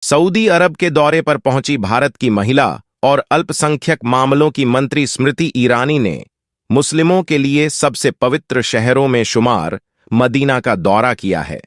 Saudi अरब के दौरे पर पहुंची भारत की महिला और अल्पसंख्यक मामलों की मंत्री स्मृति ईरानी ने मुस्लिमों के लिए सबसे पवित्र शहरों में शुमार मदीना का दौरा किया है।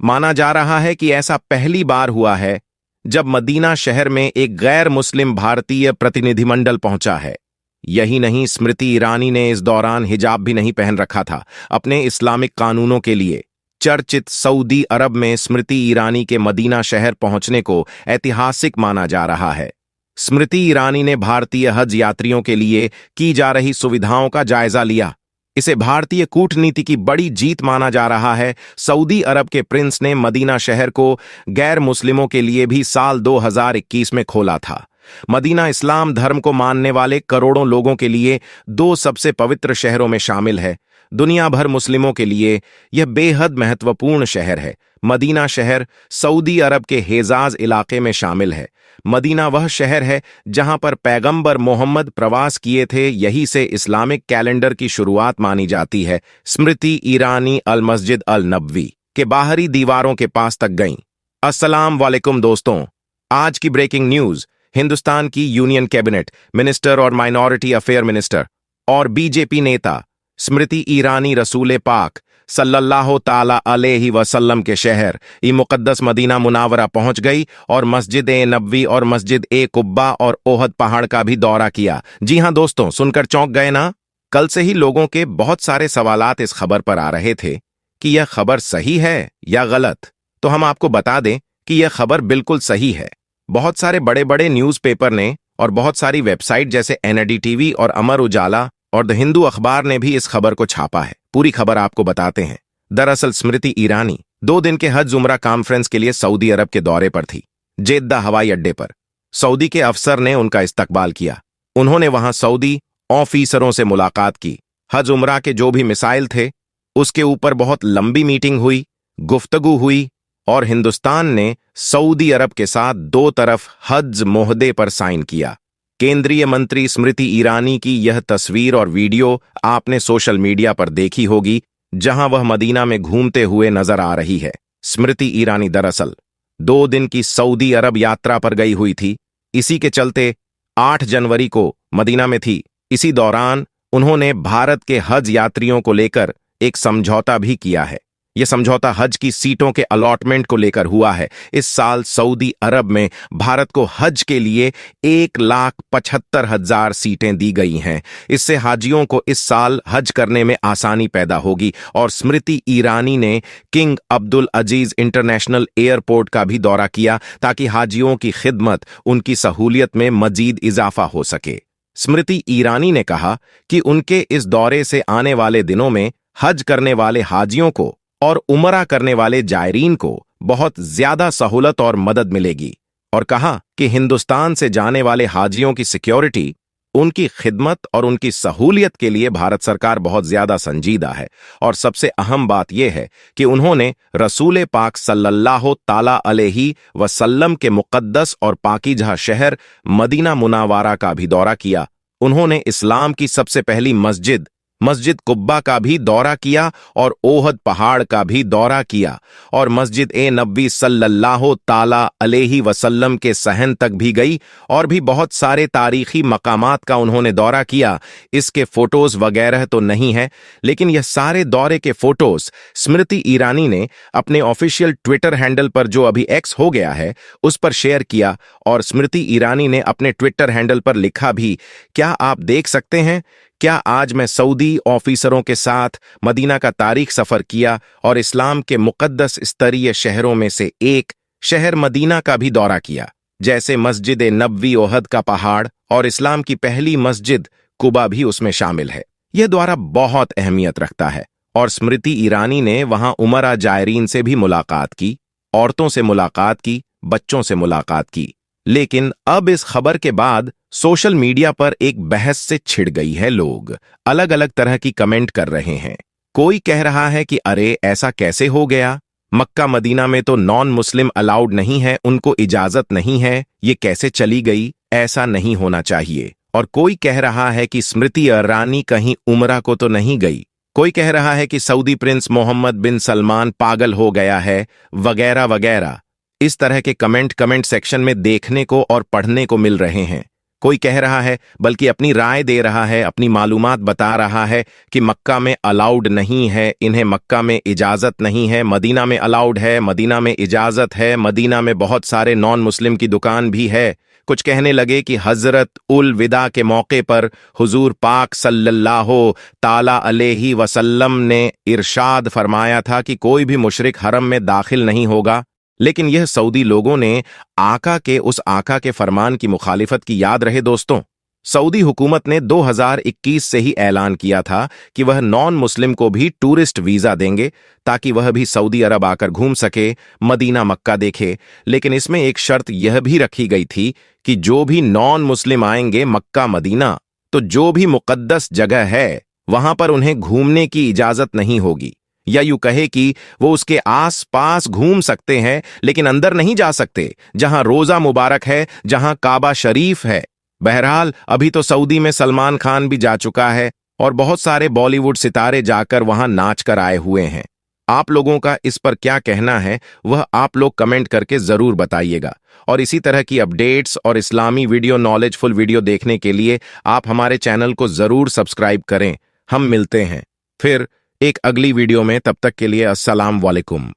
माना जा रहा है कि ऐसा पहली बार हुआ है जब मदीना शहर में एक गैर मुस्लिम भारतीय प्रतिनिधिमंडल पहुंचा है। यही नहीं, स्मृति ईरानी ने इस दौरान हिजाब भी नहीं पहन रखा था। अपने इस्लामिक कानूनों के लिए चर्चित सऊदी अरब में स्मृति ईरानी के मदीना शहर पहुंचने को ऐतिहासिक माना जा रहा है। स्मृति ईरानी ने भारतीय हज यात्रियों के लिए की जा रही सुविधाओं का जायजा लिया। इसे भारतीय कूटनीति की बड़ी जीत माना जा रहा है। सऊदी अरब के प्रिंस ने मदीना शहर को गैर मुस्लिमों के लिए भी साल 2021 में खोला था। मदीना इस्लाम धर्म को मानने वाले करोड़ों लोगों के लिए दो सबसे पवित्र शहरों में शामिल है। दुनिया भर मुस्लिमों के लिए यह बेहद महत्वपूर्ण शहर है। मदीना शहर सऊदी अरब के हेजाज इलाके में शामिल है। मदीना वह शहर है जहां पर पैगंबर मोहम्मद प्रवास किए थे। यही से इस्लामिक कैलेंडर की शुरुआत मानी जाती है। स्मृति ईरानी अल मस्जिद अल नबवी के बाहरी दीवारों के पास तक गईं। अस्सलाम वालेकुम दोस्तों, आज की ब्रेकिंग न्यूज। हिंदुस्तान की यूनियन कैबिनेट मिनिस्टर और माइनॉरिटी अफेयर मिनिस्टर और बीजेपी नेता स्मृति ईरानी रसूल पाक सल्लल्लाहु ताला अलैहि वसल्लम के शहर मुकद्दस मदीना मुनावरा पहुंच गई और मस्जिद ए नबवी और मस्जिद ए कुब्बा और ओहद पहाड़ का भी दौरा किया। जी हां दोस्तों, सुनकर चौंक गए ना? कल से ही लोगों के बहुत सारे सवालात इस खबर पर आ रहे थे कि यह खबर सही है या गलत। तो हम आपको बता दें कि यह खबर बिल्कुल सही है। बहुत सारे बड़े बड़े न्यूज़पेपर ने और बहुत सारी वेबसाइट जैसे एनडीटीवी और अमर उजाला और द हिंदू अखबार ने भी इस खबर को छापा है। पूरी खबर आपको बताते हैं। दरअसल स्मृति ईरानी 2 दिन के हज उम्रा कॉन्फ्रेंस के लिए सऊदी अरब के दौरे पर थी। जेद्दा हवाई अड्डे पर सऊदी के अफसर ने उनका इस्तकबाल किया। उन्होंने वहां सऊदी ऑफिसरों से मुलाकात की। हज उम्रा के जो भी मिसाइल थे उसके ऊपर बहुत लंबी मीटिंग हुई, गुफ्तगू हुई और हिंदुस्तान ने सऊदी अरब के साथ 2 तरफ हज मोहदे पर साइन किया। केंद्रीय मंत्री स्मृति ईरानी की यह तस्वीर और वीडियो आपने सोशल मीडिया पर देखी होगी, जहां वह मदीना में घूमते हुए नजर आ रही है। स्मृति ईरानी दरअसल 2 दिन की सऊदी अरब यात्रा पर गई हुई थी। इसी के चलते 8 जनवरी को मदीना में थी। इसी दौरान उन्होंने भारत के हज यात्रियों को लेकर एक समझौता भी किया है। यह समझौता हज की सीटों के अलॉटमेंट को लेकर हुआ है। इस साल सऊदी अरब में भारत को हज के लिए 1,75,000 सीटें दी गई हैं। इससे हाजियों को इस साल हज करने में आसानी पैदा होगी। और स्मृति ईरानी ने किंग अब्दुल अजीज इंटरनेशनल एयरपोर्ट का भी दौरा किया ताकि हाजियों की खिदमत, उनकी सहूलियत में मजीद इजाफा हो सके। स्मृति ईरानी ने कहा कि उनके इस दौरे से आने वाले दिनों में हज करने वाले हाजियों को और उमरा करने वाले जायरीन को बहुत ज्यादा सहूलत और मदद मिलेगी। और कहा कि हिंदुस्तान से जाने वाले हाजियों की सिक्योरिटी, उनकी खिदमत और उनकी सहूलियत के लिए भारत सरकार बहुत ज्यादा संजीदा है। और सबसे अहम बात यह है कि उन्होंने रसूल पाक सल्लल्लाहु ताला अलैहि वसल्लम के मुकद्दस और पाकीज़ा शहर मदीना मुनावरा का भी दौरा किया। उन्होंने इस्लाम की सबसे पहली मस्जिद कुब्बा का भी दौरा किया और ओहद पहाड़ का भी दौरा किया और मस्जिद ए नबवी सल्लल्लाहु ताला अलैहि वसल्लम के सहन तक भी गई और भी बहुत सारे तारीखी मकामात का उन्होंने दौरा किया। इसके फोटोज वगैरह तो नहीं है, लेकिन यह सारे दौरे के फोटोज स्मृति ईरानी ने अपने ऑफिशियल ट्विटर हैंडल पर, जो अभी एक्स हो गया है, उस पर शेयर किया। और स्मृति ईरानी ने अपने ट्विटर हैंडल पर लिखा भी, क्या आप देख सकते हैं, क्या आज मैं सऊदी ऑफिसरों के साथ मदीना का तारीख सफर किया और इस्लाम के मुकद्दस स्तरीय शहरों में से एक शहर मदीना का भी दौरा किया, जैसे मस्जिद नबवी ओहद का पहाड़ और इस्लाम की पहली मस्जिद कुबा भी उसमें शामिल है। यह दौरा बहुत अहमियत रखता है। और स्मृति ईरानी ने वहां उमरा जायरीन से भी मुलाकात की, औरतों से मुलाकात की, बच्चों से मुलाकात की। लेकिन अब इस खबर के बाद सोशल मीडिया पर एक बहस से छिड़ गई है। लोग अलग अलग तरह की कमेंट कर रहे हैं। कोई कह रहा है कि अरे ऐसा कैसे हो गया, मक्का मदीना में तो नॉन मुस्लिम अलाउड नहीं है, उनको इजाजत नहीं है, ये कैसे चली गई, ऐसा नहीं होना चाहिए। और कोई कह रहा है कि स्मृति ईरानी कहीं उमरा को तो नहीं गई। कोई कह रहा है कि सऊदी प्रिंस मोहम्मद बिन सलमान पागल हो गया है, वगैरह वगैरह। इस तरह के कमेंट सेक्शन में देखने को और पढ़ने को मिल रहे हैं। कोई कह रहा है, बल्कि अपनी राय दे रहा है, अपनी मालूमात बता रहा है कि मक्का में अलाउड नहीं है, इन्हें मक्का में इजाज़त नहीं है, मदीना में अलाउड है, मदीना में इजाज़त है, मदीना में बहुत सारे नॉन मुस्लिम की दुकान भी है। कुछ कहने लगे कि हजरत उल विदा के मौके पर हुजूर पाक सल्लल्लाहु ताला अलैहि वसल्लम ने इरशाद फरमाया था कि कोई भी मुशरिक हरम में दाखिल नहीं होगा। लेकिन यह सऊदी लोगों ने उस आका के फरमान की मुखालिफत की याद रहे दोस्तों। सऊदी हुकूमत ने 2021 से ही ऐलान किया था कि वह नॉन मुस्लिम को भी टूरिस्ट वीजा देंगे ताकि वह भी सऊदी अरब आकर घूम सके, मदीना मक्का देखे। लेकिन इसमें एक शर्त यह भी रखी गई थी कि जो भी नॉन मुस्लिम आएंगे मक्का मदीना, तो जो भी मुकद्दस जगह है वहां पर उन्हें घूमने की इजाजत नहीं होगी, या यूं कहे कि वो उसके आस पास घूम सकते हैं लेकिन अंदर नहीं जा सकते, जहां रोजा मुबारक है, जहां काबा शरीफ है। बहरहाल अभी तो सऊदी में सलमान खान भी जा चुका है और बहुत सारे बॉलीवुड सितारे जाकर वहां नाच कर आए हुए हैं। आप लोगों का इस पर क्या कहना है वह आप लोग कमेंट करके जरूर बताइएगा। और इसी तरह की अपडेट्स और इस्लामी वीडियो, नॉलेजफुल वीडियो देखने के लिए आप हमारे चैनल को जरूर सब्सक्राइब करें। हम मिलते हैं फिर एक अगली वीडियो में, तब तक के लिए अस्सलाम वालेकुम।